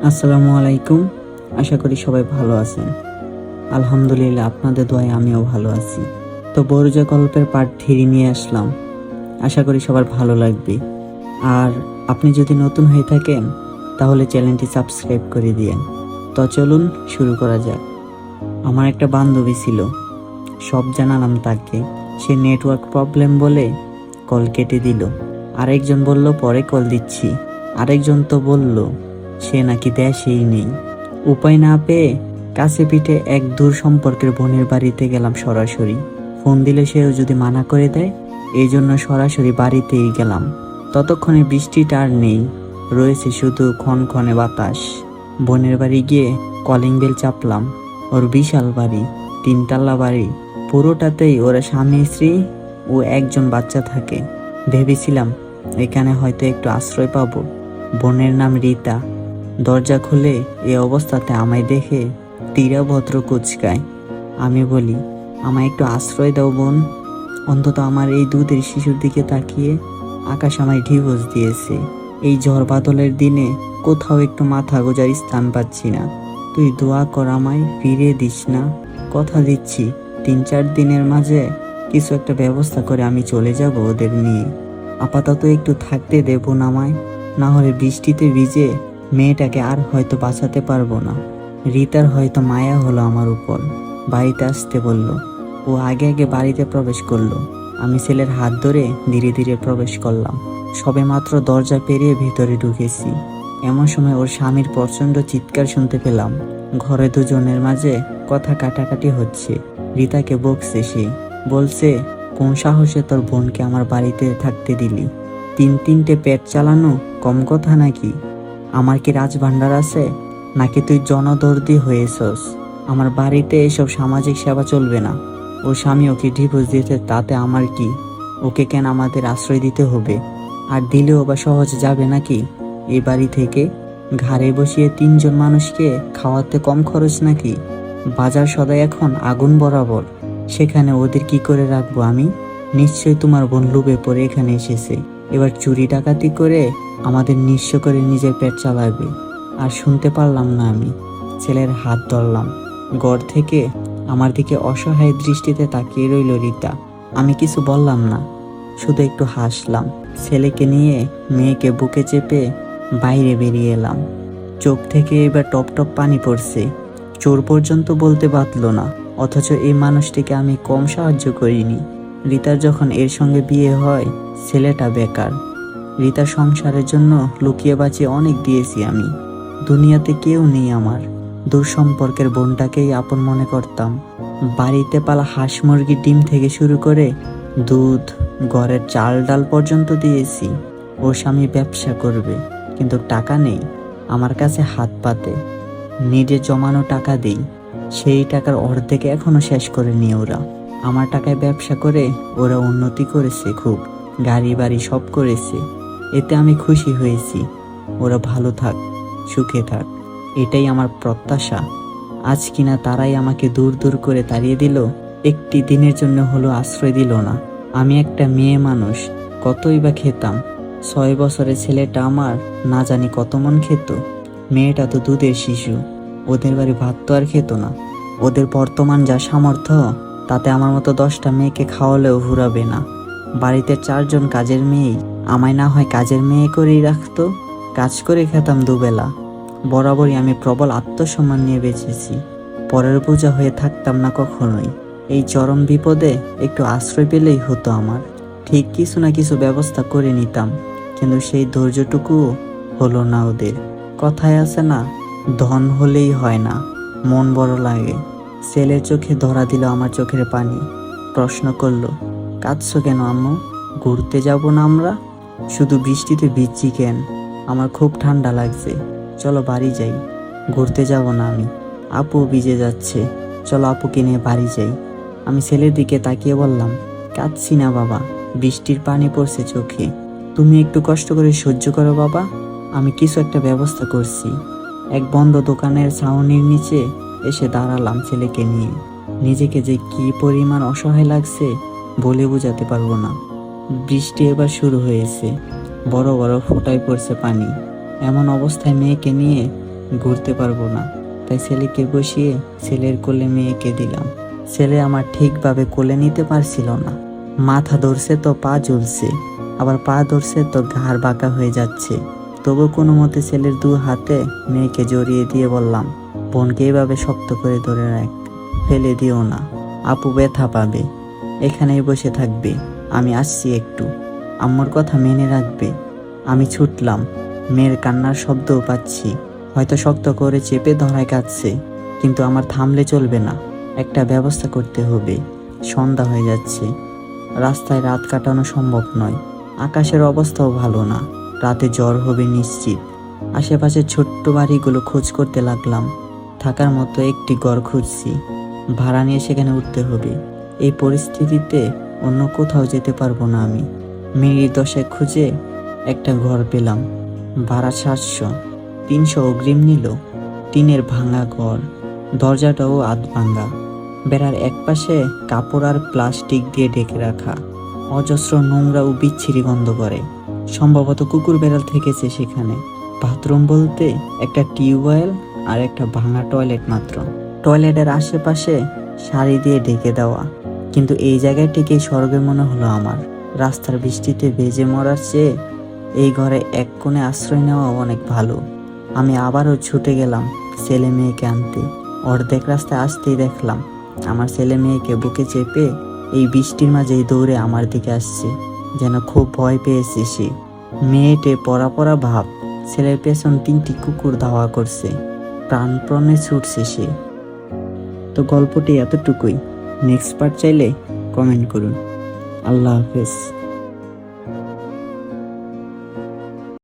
আসসালামু আলাইকুম। আশা করি সবাই ভালো আছেন। আলহামদুলিল্লাহ, আপনাদের দোয়ায় আমিও ভালো আছি। তো বরজা গল্পের পার্ট 3 নিয়ে আসলাম। আশা করি সবার ভালো লাগবে। আর আপনি যদি নতুন হয়ে থাকেন তাহলে চ্যানেলটি সাবস্ক্রাইব করে দিয়েন। তো চলুন শুরু করা যাক। আমার একটা বান্ধবী ছিল, সব জানালাম তাকে। সে নেটওয়ার্ক প্রবলেম বলে কল কেটে দিল। আরেকজন বলল পরে কল দিচ্ছি। আরেকজন তো বলল সে নাকি দেশেই নেই। উপায় না পেয়ে কাছে পিঠে এক দূর সম্পর্কের বোনের বাড়িতে গেলাম সরাসরি। ফোন দিলে সেও যদি মানা করে দেয়, এই জন্য সরাসরি বাড়িতেই গেলাম। ততক্ষণে বৃষ্টিটা আর নেই, রয়েছে শুধু ক্ষণক্ষণে বাতাস। বোনের বাড়ি গিয়ে কলিং বেল চাপলাম। ওর বিশাল বাড়ি, 3 তলা বাড়ি। পুরোটাতেই ওরা স্বামী স্ত্রী ও একজন বাচ্চা থাকে। ভেবেছিলাম এখানে হয়তো একটু আশ্রয় পাবো। বোনের নাম রীতা। দরজা খুলে এ অবস্থাতে আমায় দেখে তীরা ভদ্র কুচকায়। আমি বলি, আমায় একটু আশ্রয় দাও বোন। অন্তত আমার এই দুধের শিশুর দিকে তাকিয়ে আকাশ আমায় ডিভোর্স দিয়েছে। এই ঝড় বাদলের দিনে কোথাও একটু মাথা গোজার স্থান পাচ্ছি না। তুই দোয়া কর, আমায় ফিরিয়ে দিস না। কথা দিচ্ছি 3-4 দিনের মাঝে কিছু একটা ব্যবস্থা করে আমি চলে যাব ওদের নিয়ে। আপাতত একটু থাকতে দেব না আমায়, না হলে বৃষ্টিতে ভিজে মেয়েটাকে আর হয়তো বাঁচাতে পারবো না। রীতার হয়তো মায়া হলো আমার উপর, বাড়িতে আসতে বলল। ও আগে আগে বাড়িতে প্রবেশ করলো। আমি ছেলের হাত ধরে ধীরে ধীরে প্রবেশ করলাম। সবে মাত্র দরজা পেরিয়ে ভিতরে ঢুকেছি, এমন সময় ওর স্বামীর প্রচণ্ড চিৎকার শুনতে পেলাম। ঘরে দুজনের মাঝে কথা কাটাকাটি হচ্ছে। রীতাকে বকছে সে, বলছে, কোন সাহসে তোর বোনকে আমার বাড়িতে থাকতে দিলি? 3-3টে পেট চালানো কম কথা নাকি? আমার কি রাজভাণ্ডার আছে, নাকি তুই জনদর্দি হয়েছস? আমার বাড়িতে এসব সামাজিক সেবা চলবে না। ও স্বামী ওকে ডিভোর্স দিতে, তাতে আমার কি? ওকে কেন আমাদের আশ্রয় দিতে হবে? আর দিলেও বা সহজ যাবে নাকি? এই বাড়ি থেকে ঘাড়ে বসিয়ে 3জন মানুষকে খাওয়াতে কম খরচ নাকি? বাজার সদাই এখন আগুন বরাবর, সেখানে ওদের কি করে রাখবো আমি? নিশ্চয়ই তোমার বোন লোভে পড়ে এখানে এসেছে, এবার চুরি ডাকাতি করে আমাদের নিঃস্ব করে নিজের পেট চালাবে। আর শুনতে পারলাম না আমি। ছেলের হাত ধরলাম। ঘর থেকে আমার দিকে অসহায় দৃষ্টিতে তাকিয়ে রইল রীতা। আমি কিছু বললাম না, শুধু একটু হাসলাম। ছেলেকে নিয়ে মেয়েকে বুকে চেপে বাইরে বেরিয়ে এলাম। চোখ থেকে এবার টপ টপ পানি পড়ছে। চোর পর্যন্ত বলতে বাতলো না, অথচ এই মানুষটিকে আমি কম সাহায্য করিনি। রীতার যখন এর সঙ্গে বিয়ে হয়, ছেলেটা বেকার। রীতার সংসারের জন্য লুকিয়ে বাঁচিয়ে অনেক দিয়েছি আমি। দুনিয়াতে কেউ নেই আমার। দূর সম্পর্কের বোনটাকেই আপন মনে করতাম। বাড়িতে পালা হাঁস মুরগির ডিম থেকে শুরু করে দুধ, ঘরের চাল ডাল পর্যন্ত দিয়েছি। ওর স্বামী ব্যবসা করবে, কিন্তু টাকা নেই। আমার কাছে হাত পাতে। নিজে জমানো টাকা দেই, সেই টাকার অর্ধেক এখনো শেষ করেনি ওরা। আমার টাকায় ব্যবসা করে ওরা উন্নতি করেছে খুব, গাড়ি বাড়ি সব করেছে। এতে আমি খুশি হয়েছি। ওরা ভালো থাক, সুখে থাক, এটাই আমার প্রত্যাশা। আজ কিনা তারাই আমাকে দূর দূর করে তাড়িয়ে দিল। একটি দিনের জন্য হলো আশ্রয় দিল না। আমি একটা মেয়ে মানুষ, কতই বা খেতাম। 6 বছরের ছেলেটা আমার না জানি কত মন খেত। মেয়েটা তো দুধের শিশু, ওদের বাড়ি ভাত তো আর খেত না। ওদের বর্তমান যা সামর্থ্য, তাতে আমার মতো 10টা মেয়েকে খাওয়ালেও ফুরাবে না। বাড়িতে 4জন কাজের মেয়েই, আমায় না হয় কাজের মেয়ে করেই রাখতো। কাজ করে খেতাম দুবেলা। বরাবরই আমি প্রবল আত্মসম্মান নিয়ে বেঁচেছি। পরের বোঝা হয়ে থাকতাম না কখনোই। এই চরম বিপদে একটু আশ্রয় পেলেই হতো আমার। ঠিক কিছু না কিছু ব্যবস্থা করে নিতাম, কিন্তু সেই ধৈর্যটুকু হলো না ওদের। কথায় আছে না, ধন হলেই হয় না, মন বড় লাগে। ছেলের চোখে ধরা দিল আমার চোখের পানি। প্রশ্ন করলো, কাঁদছো কেন আম্মু? ঘুরতে যাব না আমরা? শুধু বৃষ্টিতে ভিজছি কেন? আমার খুব ঠান্ডা লাগছে, চলো বাড়ি যাই। ঘুরতে যাব না আমি, আপু ভিজে যাচ্ছে, চলো আপুকে নিয়ে বাড়ি যাই। আমি ছেলের দিকে তাকিয়ে বললাম, কাঁদছি না বাবা, বৃষ্টির পানি পড়ছে চোখে। তুমি একটু কষ্ট করে সহ্য করো বাবা, আমি কিছু একটা ব্যবস্থা করছি। এক বন্ধ দোকানের ছাউনির নিচে এসে দাঁড়ালাম ছেলেকে নিয়ে। নিজেকে যে কি পরিমাণ অসহায় লাগছে বলে বোঝাতে পারবো না। বৃষ্টি এবার শুরু হয়েছে, বড় বড় ফোঁটায় পড়ছে পানি। এমন অবস্থায় মেয়েকে নিয়ে ঘুরতে পারবো না, তাই ছেলেকে বসিয়ে ছেলের কোলে মেয়েকে দিলাম। ছেলে আমার ঠিকভাবে কোলে নিতে পারছিল না। মাথা ধরছে তো পা ঝুলছে, আবার পা ধরছে তো ঘাড় বাঁকা হয়ে যাচ্ছে। তবু কোনো মতে ছেলের দু হাতে মেয়েকে জড়িয়ে দিয়ে বললাম, বোনকে এভাবে শক্ত করে ধরে রাখ, ফেলে দিও না, আপু ব্যথা পাবে। এখানেই বসে থাকবে, আমি আসছি একটু, আম্মুর কথা মেনে রাখবে। আমি ছুটলাম, মেয়ের কান্নার শব্দও পাচ্ছি। হয়তো শক্ত করে চেপে ধরায় কাঁদছে, কিন্তু আমার থামলে চলবে না, একটা ব্যবস্থা করতে হবে। সন্ধ্যা হয়ে যাচ্ছে, রাস্তায় রাত কাটানো সম্ভব নয়। আকাশের অবস্থাও ভালো না, রাতে ঝড় হবে নিশ্চিত। আশেপাশে ছোট্ট বাড়িগুলো খোঁজ করতে লাগলাম। থাকার মতো একটি ঘর খুঁজছি, ভাড়া নিয়ে সেখানে উঠতে হবে। এই পরিস্থিতিতে অন্য কোথাও যেতে পারবো না আমি। মিনিট 10 খুঁজে একটা ঘর পেলাম, ভাড়া 700, 300 অগ্রিম নিল। টিনের ভাঙা ঘর, দরজাটাও আধ ভাঙা, বেড়ার একপাশে কাপড় আর প্লাস্টিক দিয়ে ঢেকে রাখা। অজস্র নোংরা ও বিচ্ছিরি গন্ধ করে, সম্ভবত কুকুর বেড়াল থেকেছে সেখানে। বাথরুম বলতে একটা টিউবওয়েল আর একটা ভাঙা টয়লেট মাত্র। টয়লেটের আশেপাশে শাড়ি দিয়ে ঢেকে দেওয়া, কিন্তু এই জায়গাটিকে স্বর্গে মনে হলো আমার। রাস্তার বৃষ্টিতে ভেজে মরার চেয়ে এই ঘরে এক কোণে আশ্রয় নেওয়া অনেক ভালো। আমি আবারও ছুটে গেলাম ছেলে মেয়েকে আনতে। অর্ধেক রাস্তায় আসতেই দেখলাম আমার ছেলে মেয়েকে বুকে চেপে এই বৃষ্টির মাঝেই দৌড়ে আমার দিকে আসছে, যেন খুব ভয় পেয়েছে সে। মেয়েটে পরা পরা ভাব, ছেলের পেছন 3টি কুকুর ধাওয়া করছে, প্রাণপণে ছুটছে সে। তো গল্পটি এতটুকুই। নেক্সট পার্ট চাইলে কমেন্ট করুন। আল্লাহ হাফেজ।